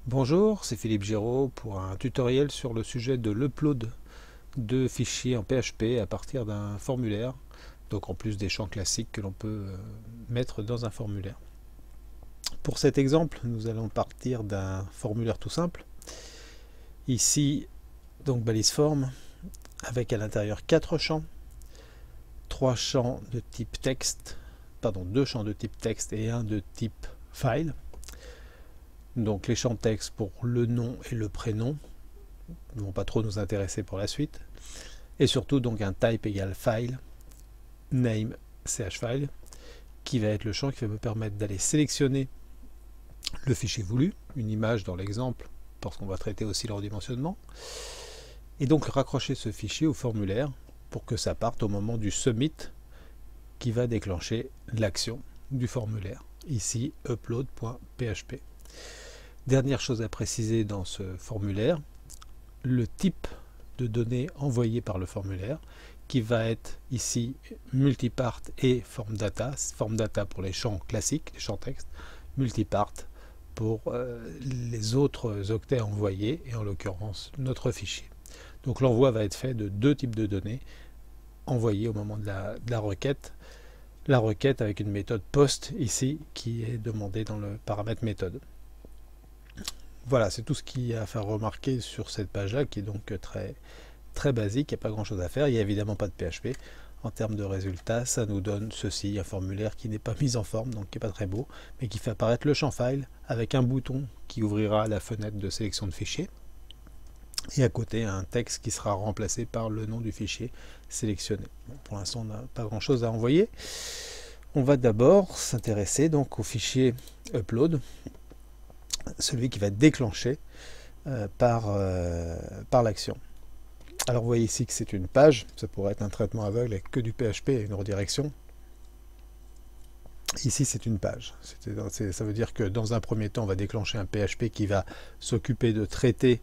Bonjour, c'est Philippe Giraud pour un tutoriel sur le sujet de l'upload de fichiers en PHP à partir d'un formulaire, donc en plus des champs classiques que l'on peut mettre dans un formulaire. Pour cet exemple, nous allons partir d'un formulaire tout simple. Ici, donc balise forme, avec à l'intérieur 4 champs, 3 champs de type texte, pardon, 2 champs de type texte et un de type file. Donc les champs texte pour le nom et le prénom ne vont pas trop nous intéresser pour la suite. Et surtout donc un type égale file, name chfile, qui va être le champ qui va me permettre d'aller sélectionner le fichier voulu, une image dans l'exemple, parce qu'on va traiter aussi leur dimensionnement, et donc raccrocher ce fichier au formulaire pour que ça parte au moment du submit qui va déclencher l'action du formulaire, ici upload.php. Dernière chose à préciser dans ce formulaire, le type de données envoyées par le formulaire, qui va être ici multipart et form data pour les champs classiques, les champs texte, multipart pour les autres octets envoyés, et en l'occurrence notre fichier. Donc l'envoi va être fait de deux types de données envoyées au moment de la requête. La requête avec une méthode post ici qui est demandée dans le paramètre méthode. Voilà, c'est tout ce qu'il y a à faire remarquer sur cette page-là, qui est donc très basique, il n'y a pas grand-chose à faire, il n'y a évidemment pas de PHP. En termes de résultats, ça nous donne ceci, un formulaire qui n'est pas mis en forme, donc qui n'est pas très beau, mais qui fait apparaître le champ file, avec un bouton qui ouvrira la fenêtre de sélection de fichiers, et à côté un texte qui sera remplacé par le nom du fichier sélectionné. Bon, pour l'instant, on n'a pas grand-chose à envoyer. On va d'abord s'intéresser donc au fichier upload, celui qui va être déclenché par l'action. Alors vous voyez ici que c'est une page, ça pourrait être un traitement aveugle avec que du PHP et une redirection. Ici c'est une page, ça veut dire que dans un premier temps on va déclencher un PHP qui va s'occuper de traiter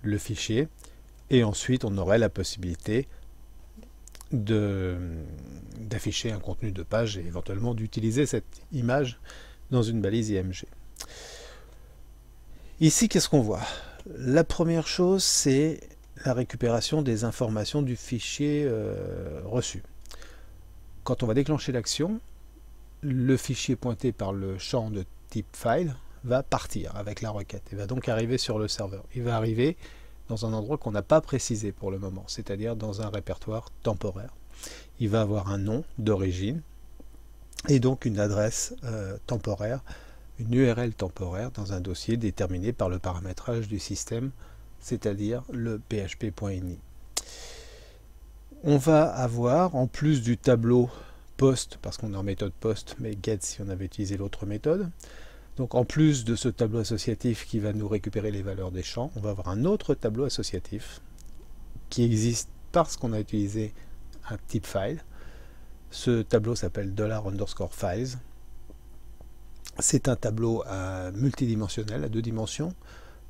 le fichier, et ensuite on aurait la possibilité d'afficher un contenu de page et éventuellement d'utiliser cette image dans une balise IMG. Ici, qu'est-ce qu'on voit? La première chose, c'est la récupération des informations du fichier reçu. Quand on va déclencher l'action, le fichier pointé par le champ de type file va partir avec la requête. Il va donc arriver sur le serveur. Il va arriver dans un endroit qu'on n'a pas précisé pour le moment, c'est-à-dire dans un répertoire temporaire. Il va avoir un nom d'origine et donc une adresse temporaire, une URL temporaire dans un dossier déterminé par le paramétrage du système, c'est-à-dire le php.ini. On va avoir, en plus du tableau post, parce qu'on est en méthode post, mais get si on avait utilisé l'autre méthode, donc en plus de ce tableau associatif qui va nous récupérer les valeurs des champs, on va avoir un autre tableau associatif qui existe parce qu'on a utilisé un type file. Ce tableau s'appelle $_files. C'est un tableau multidimensionnel, à 2 dimensions.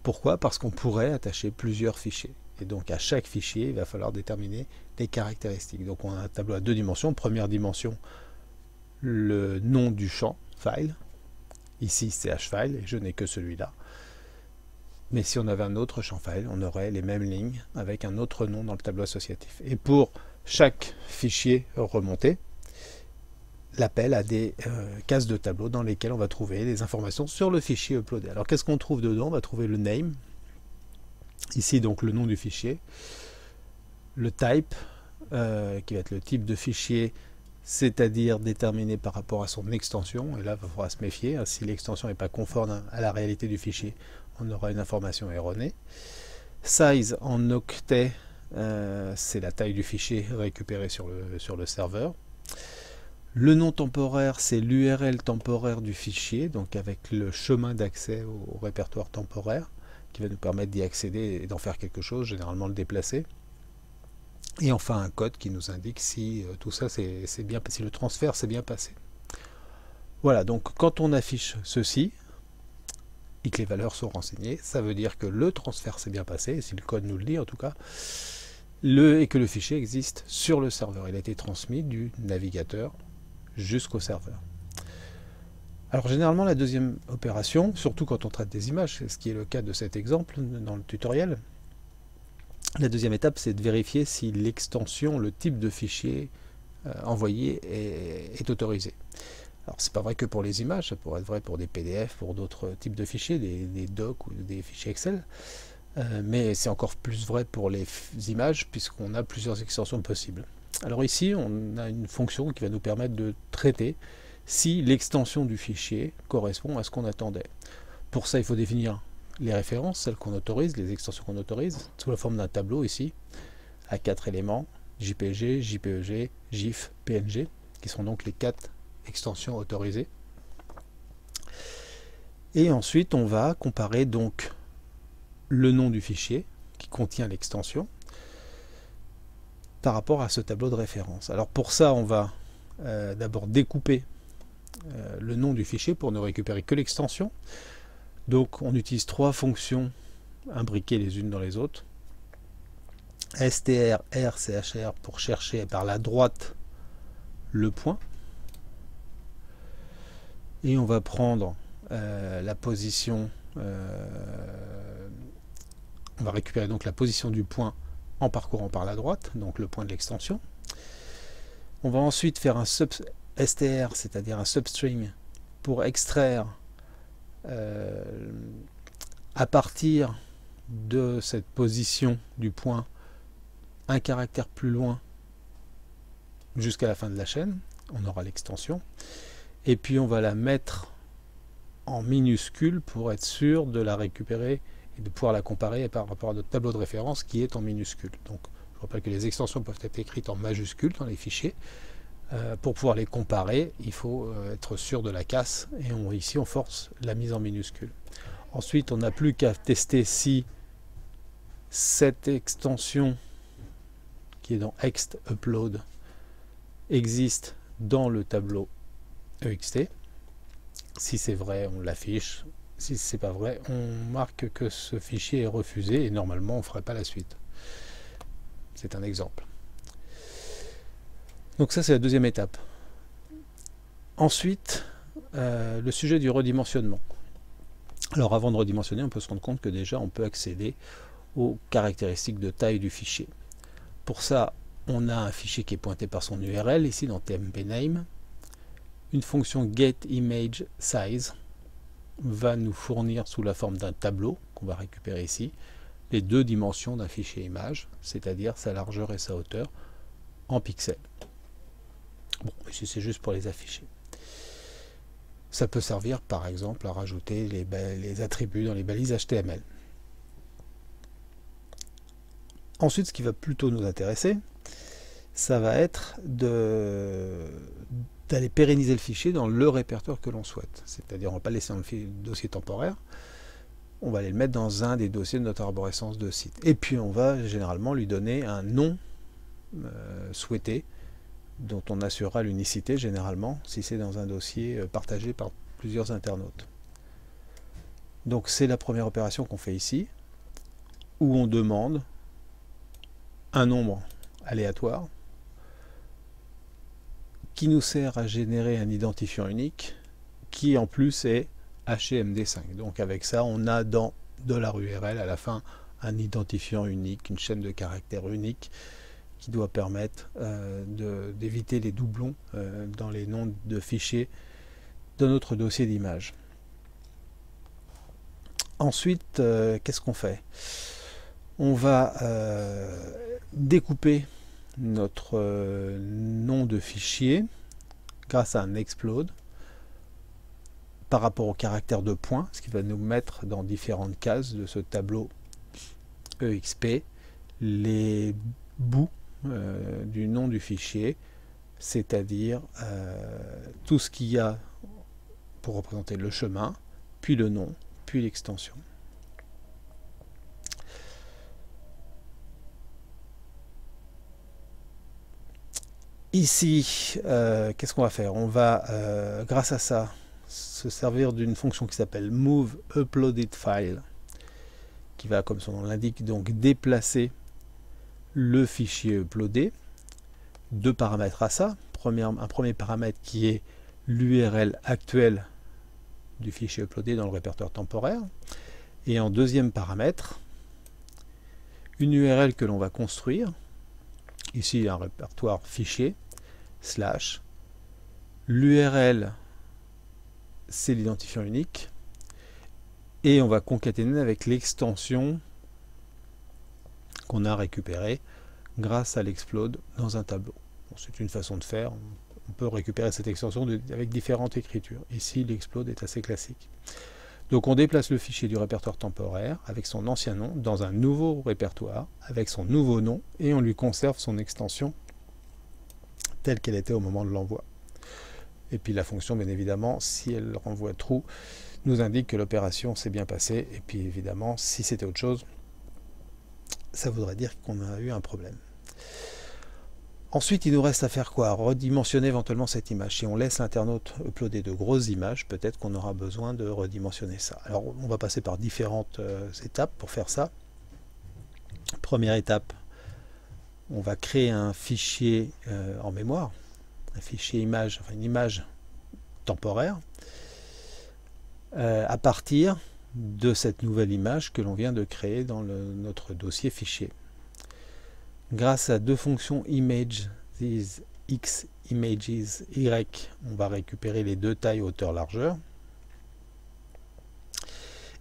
Pourquoi? Parce qu'on pourrait attacher plusieurs fichiers. Et donc à chaque fichier, il va falloir déterminer des caractéristiques. Donc on a un tableau à 2 dimensions. Première dimension, le nom du champ, file. Ici, c'est chfile, et je n'ai que celui-là. Mais si on avait un autre champ file, on aurait les mêmes lignes avec un autre nom dans le tableau associatif. Et pour chaque fichier remonté, l'appel à des cases de tableau dans lesquelles on va trouver des informations sur le fichier uploadé. Alors qu'est-ce qu'on trouve dedans? On va trouver le name, ici donc le nom du fichier, le type, qui va être le type de fichier, c'est-à-dire déterminé par rapport à son extension, et là il faudra se méfier, hein, si l'extension n'est pas conforme à la réalité du fichier, on aura une information erronée. Size en octets, c'est la taille du fichier récupéré sur le serveur. Le nom temporaire, c'est l'URL temporaire du fichier, donc avec le chemin d'accès au répertoire temporaire, qui va nous permettre d'y accéder et d'en faire quelque chose, généralement le déplacer. Et enfin un code qui nous indique si tout ça c'est bien, si le transfert s'est bien passé. Voilà, donc quand on affiche ceci, et que les valeurs sont renseignées, ça veut dire que le transfert s'est bien passé, si le code nous le dit en tout cas, et que le fichier existe sur le serveur. Il a été transmis du navigateur jusqu'au serveur. Alors généralement la deuxième opération, surtout quand on traite des images, c'est ce qui est le cas de cet exemple dans le tutoriel, la deuxième étape c'est de vérifier si l'extension, le type de fichier envoyé est autorisé. Alors c'est pas vrai que pour les images, ça pourrait être vrai pour des PDF, pour d'autres types de fichiers, des docs ou des fichiers Excel, mais c'est encore plus vrai pour les images puisqu'on a plusieurs extensions possibles. Alors ici on a une fonction qui va nous permettre de traiter si l'extension du fichier correspond à ce qu'on attendait. Pour ça il faut définir les références, celles qu'on autorise, les extensions qu'on autorise, sous la forme d'un tableau ici, à 4 éléments, JPG, JPEG, GIF, PNG, qui sont donc les 4 extensions autorisées. Et ensuite on va comparer donc le nom du fichier qui contient l'extension par rapport à ce tableau de référence. Alors pour ça on va d'abord découper le nom du fichier pour ne récupérer que l'extension. Donc on utilise 3 fonctions imbriquées les unes dans les autres. str, r, chr pour chercher par la droite le point. Et on va prendre la position, on va récupérer donc la position du point en parcourant par la droite, donc le point de l'extension. On va ensuite faire un str, c'est-à-dire un substring, pour extraire à partir de cette position du point un caractère plus loin jusqu'à la fin de la chaîne. On aura l'extension. Et puis on va la mettre en minuscule pour être sûr de la récupérer et de pouvoir la comparer par rapport à notre tableau de référence qui est en minuscule. Donc je rappelle que les extensions peuvent être écrites en majuscule dans les fichiers. Pour pouvoir les comparer, il faut être sûr de la casse et ici on force la mise en minuscule. Ensuite on n'a plus qu'à tester si cette extension qui est dans ext upload existe dans le tableau EXT. Si c'est vrai, on l'affiche. Si c'est pas vrai, on marque que ce fichier est refusé et normalement on ne ferait pas la suite. C'est un exemple. Donc ça c'est la deuxième étape. Ensuite, le sujet du redimensionnement. Alors avant de redimensionner, on peut se rendre compte que déjà on peut accéder aux caractéristiques de taille du fichier. Pour ça, on a un fichier qui est pointé par son URL, ici dans tmpname. Une fonction getImageSize va nous fournir sous la forme d'un tableau qu'on va récupérer ici les 2 dimensions d'un fichier image, c'est-à-dire sa largeur et sa hauteur en pixels. Bon, ici c'est juste pour les afficher. Ça peut servir par exemple à rajouter les attributs dans les balises HTML. Ensuite, ce qui va plutôt nous intéresser, ça va être d'aller pérenniser le fichier dans le répertoire que l'on souhaite. C'est-à-dire, on ne va pas le laisser dans le dossier temporaire, on va aller le mettre dans un des dossiers de notre arborescence de site. Et puis, on va généralement lui donner un nom souhaité, dont on assurera l'unicité généralement, si c'est dans un dossier partagé par plusieurs internautes. Donc, c'est la première opération qu'on fait ici, où on demande un nombre aléatoire qui nous sert à générer un identifiant unique qui en plus est HMD5. Donc avec ça on a dans $URL à la fin un identifiant unique, une chaîne de caractères unique qui doit permettre d'éviter les doublons dans les noms de fichiers de notre dossier d'image. Ensuite, qu'est-ce qu'on fait? On va découper notre nom de fichier grâce à un explode par rapport au caractère de point, ce qui va nous mettre dans différentes cases de ce tableau EXP les bouts du nom du fichier, c'est-à-dire tout ce qu'il y a pour représenter le chemin, puis le nom, puis l'extension. Ici, qu'est-ce qu'on va faire? On va, grâce à ça, se servir d'une fonction qui s'appelle moveUploadedFile, qui va, comme son nom l'indique, donc déplacer le fichier uploadé. 2 paramètres à ça. Un premier paramètre qui est l'URL actuelle du fichier uploadé dans le répertoire temporaire. Et en deuxième paramètre, une URL que l'on va construire. Ici, un répertoire fichier, slash. L'URL, c'est l'identifiant unique. Et on va concaténer avec l'extension qu'on a récupérée grâce à l'explode dans un tableau. Bon, c'est une façon de faire. On peut récupérer cette extension avec différentes écritures. Ici, l'explode est assez classique. Donc on déplace le fichier du répertoire temporaire avec son ancien nom dans un nouveau répertoire avec son nouveau nom et on lui conserve son extension telle qu'elle était au moment de l'envoi. Et puis la fonction, bien évidemment, si elle renvoie true, nous indique que l'opération s'est bien passée. Et puis évidemment, si c'était autre chose, ça voudrait dire qu'on a eu un problème. Ensuite, il nous reste à faire quoi? Redimensionner éventuellement cette image. Si on laisse l'internaute uploader de grosses images, peut-être qu'on aura besoin de redimensionner ça. Alors, on va passer par différentes étapes pour faire ça. Première étape, on va créer un fichier en mémoire, un fichier image, enfin une image temporaire, à partir de cette nouvelle image que l'on vient de créer dans notre dossier fichier. Grâce à deux fonctions image, these x images y, on va récupérer les deux tailles hauteur largeur.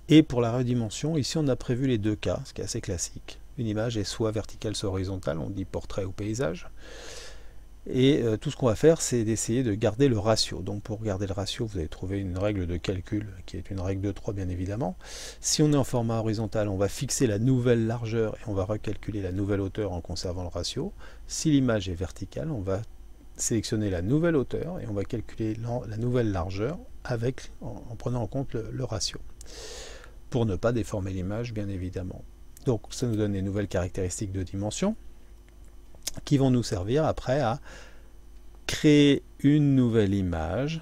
Et pour la redimension, ici on a prévu les deux cas, ce qui est assez classique. Une image est soit verticale, soit horizontale, on dit portrait ou paysage. Et tout ce qu'on va faire, c'est d'essayer de garder le ratio. Donc pour garder le ratio, vous allez trouver une règle de calcul, qui est une règle de 3 bien évidemment. Si on est en format horizontal, on va fixer la nouvelle largeur et on va recalculer la nouvelle hauteur en conservant le ratio. Si l'image est verticale, on va sélectionner la nouvelle hauteur et on va calculer la nouvelle largeur en prenant en compte le ratio. Pour ne pas déformer l'image, bien évidemment. Donc ça nous donne les nouvelles caractéristiques de dimension, qui vont nous servir après à créer une nouvelle image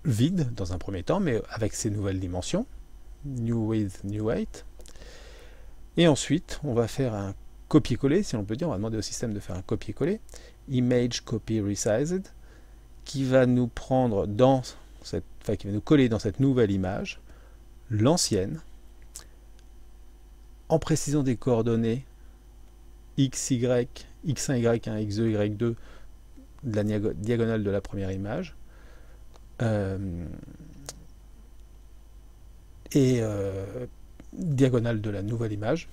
vide dans un premier temps, mais avec ces nouvelles dimensions, new width, new height. Et ensuite, on va faire un copier-coller, si on peut dire, on va demander au système de faire un copier-coller, image copy resized, qui va nous prendre qui va nous coller dans cette nouvelle image l'ancienne, en précisant des coordonnées xy, x1, y1, x2, y2 de la diagonale de la première image et diagonale de la nouvelle image.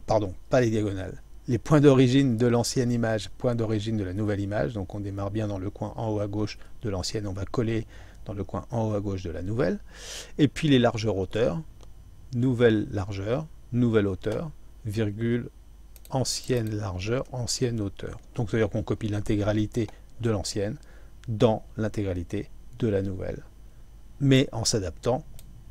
Pardon, pas les diagonales. Les points d'origine de l'ancienne image, points d'origine de la nouvelle image. Donc on démarre bien dans le coin en haut à gauche de l'ancienne, on va coller dans le coin en haut à gauche de la nouvelle. Et puis les largeurs hauteur, nouvelle largeur, nouvelle hauteur, virgule, ancienne largeur, ancienne hauteur. Donc c'est-à-dire qu'on copie l'intégralité de l'ancienne dans l'intégralité de la nouvelle, mais en s'adaptant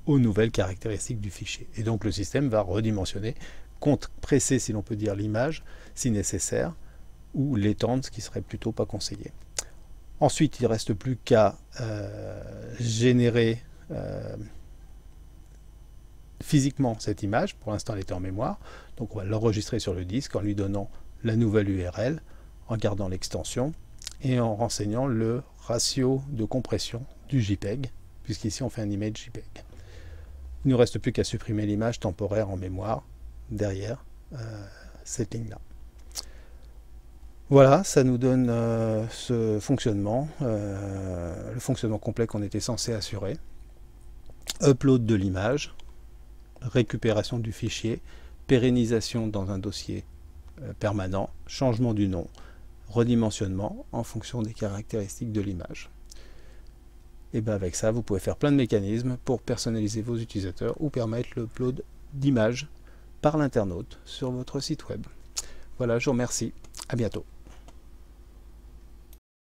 aux nouvelles caractéristiques du fichier. Et donc le système va redimensionner, compresser si l'on peut dire l'image si nécessaire, ou l'étendre, ce qui serait plutôt pas conseillé. Ensuite, il ne reste plus qu'à générer physiquement cette image. Pour l'instant, elle était en mémoire. Donc, on va l'enregistrer sur le disque en lui donnant la nouvelle URL, en gardant l'extension et en renseignant le ratio de compression du JPEG, puisqu'ici, on fait un image JPEG. Il ne nous reste plus qu'à supprimer l'image temporaire en mémoire derrière cette ligne-là. Voilà, ça nous donne ce fonctionnement, le fonctionnement complet qu'on était censé assurer. Upload de l'image, récupération du fichier, pérennisation dans un dossier permanent, changement du nom, redimensionnement en fonction des caractéristiques de l'image. Et bien avec ça, vous pouvez faire plein de mécanismes pour personnaliser vos utilisateurs ou permettre l'upload d'images par l'internaute sur votre site web. Voilà, je vous remercie. À bientôt.